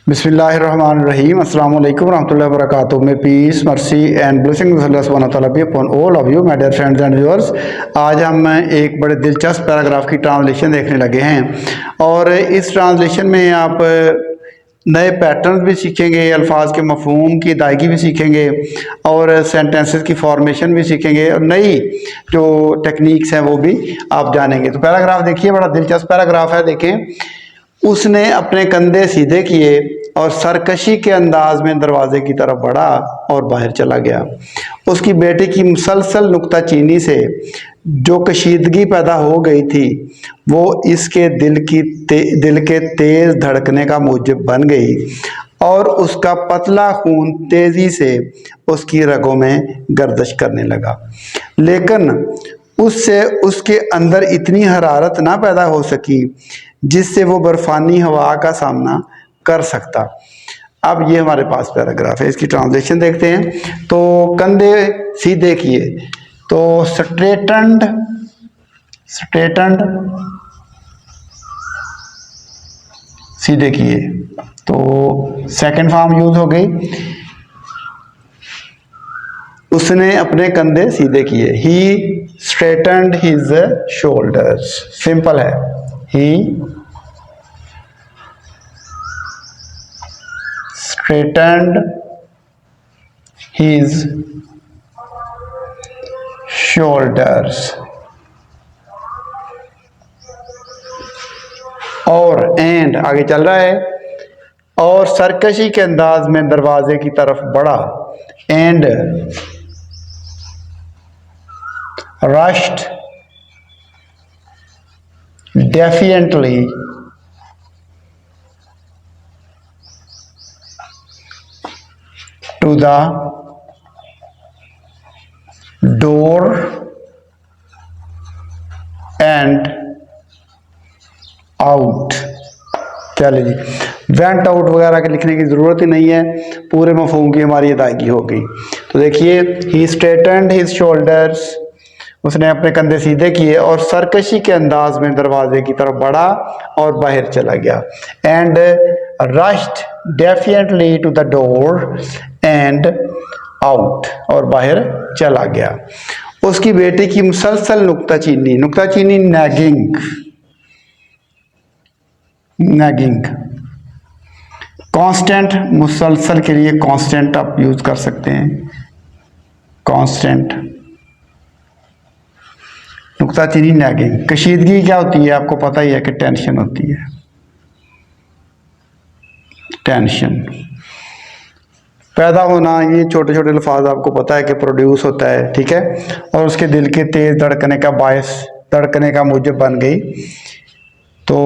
बिस्मिल्लाहिर्रहमानिर्रहीम अस्सलाम वालेकुम रहमतुल्लाहि व बरकातुहू। May peace mercy and blessings Allah सुब्हानहू व तआला be upon all of you my dear friends and viewers. आज हम एक बड़े दिलचस्प पैराग्राफ की ट्रांसलेशन देखने लगे हैं और इस ट्रांसलेशन में आप नए पैटर्न्स भी सीखेंगे, अल्फाज के मफहूम की अदायगी भी सीखेंगे और सेंटेंसेस की फॉर्मेशन भी सीखेंगे और नई जो टेक्निक्स हैं वो भी आप जानेंगे। तो पैराग्राफ देखिए, बड़ा दिलचस्प पैराग्राफ है। देखें, उसने अपने कंधे सीधे किए और सरकशी के अंदाज में दरवाजे की तरफ बढ़ा और बाहर चला गया। उसकी बेटी की मुसलसल नुक्ताचीनी से जो कशीदगी पैदा हो गई थी वो इसके दिल के तेज धड़कने का मूजब बन गई और उसका पतला खून तेजी से उसकी रगों में गर्दिश करने लगा, लेकिन उससे उसके अंदर इतनी हरारत ना पैदा हो सकी जिससे वो बर्फानी हवा का सामना कर सकता। अब ये हमारे पास पैराग्राफ है, इसकी ट्रांसलेशन देखते हैं। तो कंधे सीधे किए, तो स्ट्रेटन्ड सीधे किए, तो सेकंड फॉर्म यूज हो गई। उसने अपने कंधे सीधे किए, ही स्ट्रेटन्ड हिज शोल्डर्स। सिंपल है, ही straightened his shoulders। और एंड आगे चल रहा है, और सरकशी के अंदाज में दरवाजे की तरफ बढ़ा, and rushed defiantly to the door and out। चलिए जी, वेंट आउट वगैरह के लिखने की ज़रूरत ही नहीं है, पूरे मफहूम की हमारी अदायगी हो गई। तो देखिए, ही स्ट्रेटन्ड हिज शोल्डर्स, उसने अपने कंधे सीधे किए और सरकशी के अंदाज में दरवाजे की तरफ बढ़ा और बाहर चला गया। And rushed definitely to the door and out, और बाहर चला गया। उसकी बेटी की मुसलसल नुक्ताचीनी नैगिंग कांस्टेंट, मुसलसल के लिए कांस्टेंट आप यूज कर सकते हैं, कांस्टेंट। नुक्ताचीनी नैगिंग, कशीदगी क्या होती है आपको पता ही है कि टेंशन होती है, टेंशन पैदा होना। ये छोटे छोटे अल्फाज आपको पता है कि प्रोड्यूस होता है, ठीक है, और उसके दिल के तेज धड़कने का बायस, धड़कने का मूजब बन गई। तो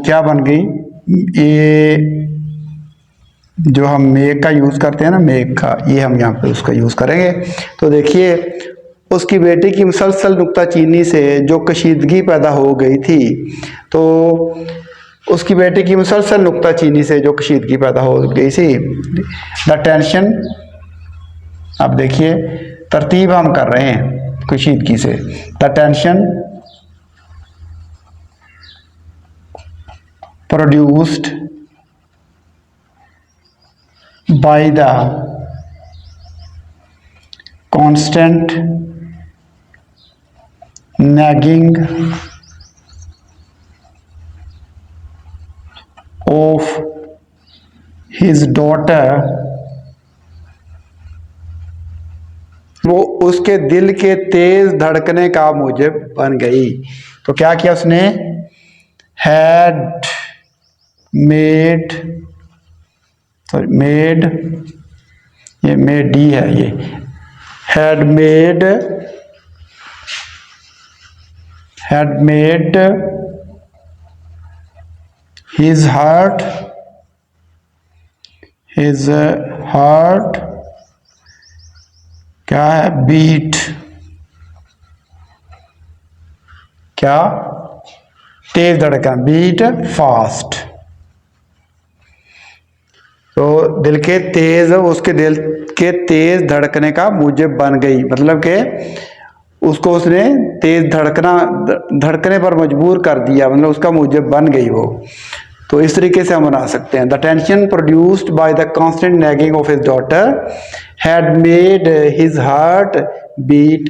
क्या बन गई, ये जो हम मेक का यूज करते हैं ना, मेक का, ये हम यहाँ पे उसका यूज करेंगे। तो देखिए, उसकी बेटी की मुसलसल नुक्ताचीनी से जो कशीदगी पैदा हो गई थी, तो उसकी बेटी की मुसलसल नुक्ताचीनी से जो कशीदगी पैदा हो गई थी, द टेंशन। अब देखिए, तरतीब हम कर रहे हैं कशीदगी से। The tension produced by the constant nagging of his daughter, वो उसके दिल के तेज धड़कने का मूजब बन गई। तो क्या किया उसने, had made, ये made डी है, ये had made his heart क्या है, बीट, क्या, तेज धड़कन, बीट फास्ट। तो दिल के तेज, उसके दिल के तेज धड़कने का मूजब बन गई, मतलब कि उसको उसने तेज धड़कने पर मजबूर कर दिया, मतलब उसका मूजब बन गई वो। तो इस तरीके से हम बना सकते हैं, the tension produced by the constant nagging of his daughter had made his heart beat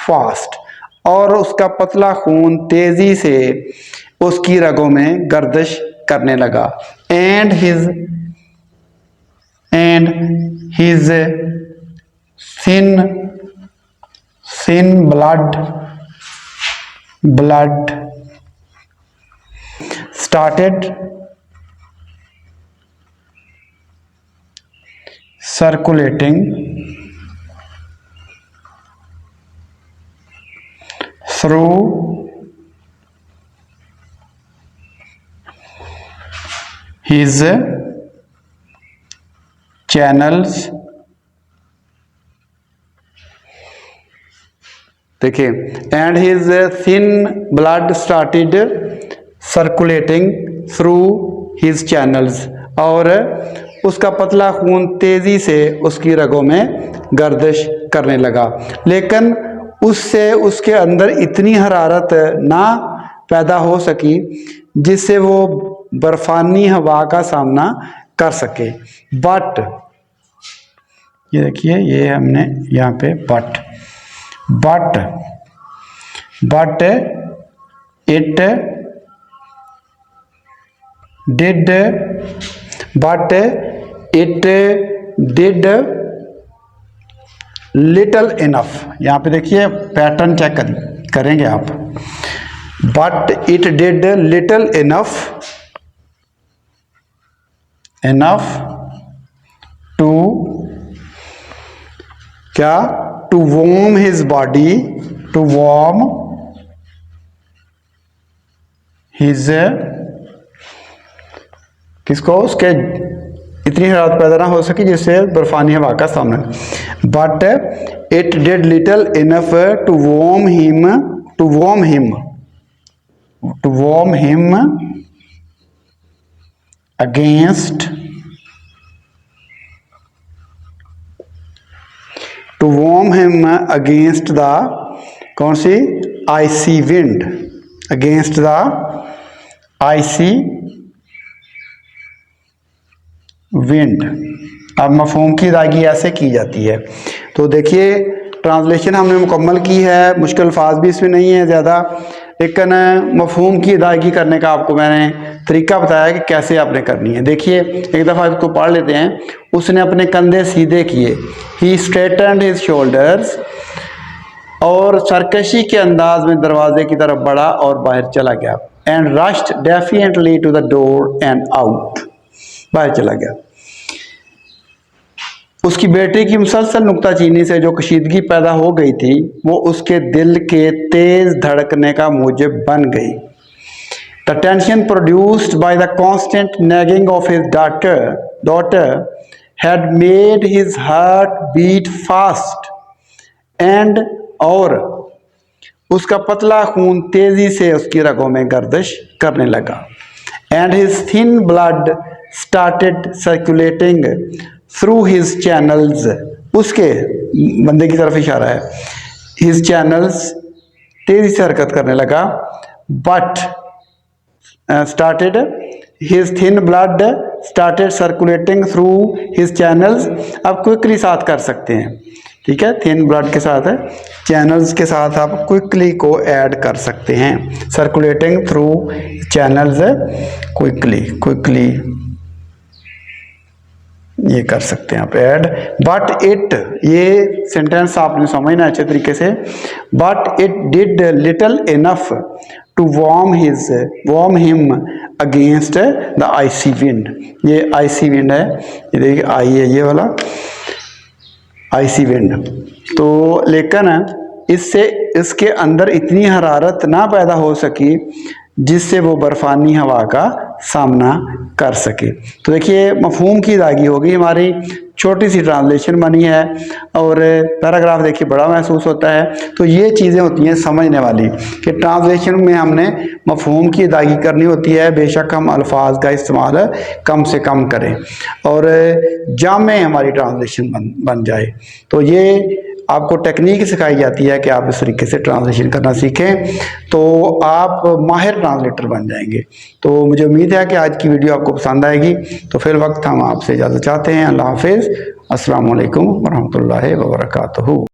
fast, और उसका पतला खून तेजी से उसकी रगों में गर्दिश करने लगा। And his thin blood started circulating through his channels। देखिए, and his thin blood started circulating through his channels, और उसका पतला खून तेजी से उसकी रगों में गर्दिश करने लगा, लेकिन उससे उसके अंदर इतनी हरारत ना पैदा हो सकी जिससे वो बर्फानी हवा का सामना कर सके। बट ये देखिए, ये हमने यहाँ पे but it did little enough। यहाँ पे देखिए पैटर्न चेक करेंगे आप, but it did little enough to क्या, to warm his body, to warm his किसको, उसके इतनी हरारत पैदा ना हो सकी जिससे बर्फानी हवा का सामना। But it did little enough to warm him against the कौन सी, icy wind, against the icy wind। अब मफहूम की अदायगी ऐसे की जाती है। तो देखिए, ट्रांसलेशन हमने मुकम्मल की है, मुश्किल अल्फाज भी इसमें नहीं है ज़्यादा, लेकिन मफहूम की अदायगी करने का आपको मैंने तरीका बताया कि कैसे आपने करनी है। देखिए, एक दफ़ा इसको पढ़ लेते हैं। उसने अपने कंधे सीधे किए, ही स्ट्रेटन्ड हिज शोल्डर्स, और सरकशी के अंदाज में दरवाजे की तरफ बढ़ा और बाहर चला गया। And rushed definitely to the door and out, बाहर चला गया। उसकी बेटे की मुसलसल नुक्ताचीनी से जो कशीदगी पैदा हो गई थी वो उसके दिल के तेज धड़कने का मूजिब बन गई। The tension produced by the constant nagging of his daughter had made his heart beat fast, and और उसका पतला खून तेजी से उसकी रगों में गर्दिश करने लगा। And his thin blood started circulating through his channels, उसके बंदे की तरफ इशारा है, हिज चैनल्स तेजी से हरकत करने लगा। But started his thin blood started circulating through his channels. अब क्विकली साथ कर सकते हैं, ठीक है, थिन ब्लड के साथ है, चैनल्स के साथ आप क्विकली को ऐड कर सकते हैं। सर्कुलेटिंग थ्रू चैनल्स, क्विकली ये कर सकते हैं आप ऐड। बट इट, ये सेंटेंस आपने समझना अच्छे तरीके से। But it did little enough to warm him against the icy wind. ये आइसी विंड है, ये देखिए आई है ये वाला आइसी विंड। तो लेकिन इससे इसके अंदर इतनी हरारत ना पैदा हो सकी जिससे वो बर्फानी हवा का सामना कर सके। तो देखिए, मफहूम की अदायगी होगी, हमारी छोटी सी ट्रांसलेशन बनी है और पैराग्राफ देखिए बड़ा महसूस होता है। तो ये चीज़ें होती हैं समझने वाली कि ट्रांसलेशन में हमने मफहूम की अदायगी करनी होती है, बेशक हम अल्फाज का इस्तेमाल कम से कम करें और जामे हमारी ट्रांसलेशन बन जाए। तो ये आपको टेक्निक सिखाई जाती है कि आप इस तरीके से ट्रांसलेशन करना सीखें, तो आप माहिर ट्रांसलेटर बन जाएंगे। तो मुझे उम्मीद है कि आज की वीडियो आपको पसंद आएगी। तो फिर वक्त हम आपसे इजाज़त चाहते हैं। अल्लाह हाफिज़। अस्सलाम वालेकुम वरहमतुल्लाहि वबरकातुहू।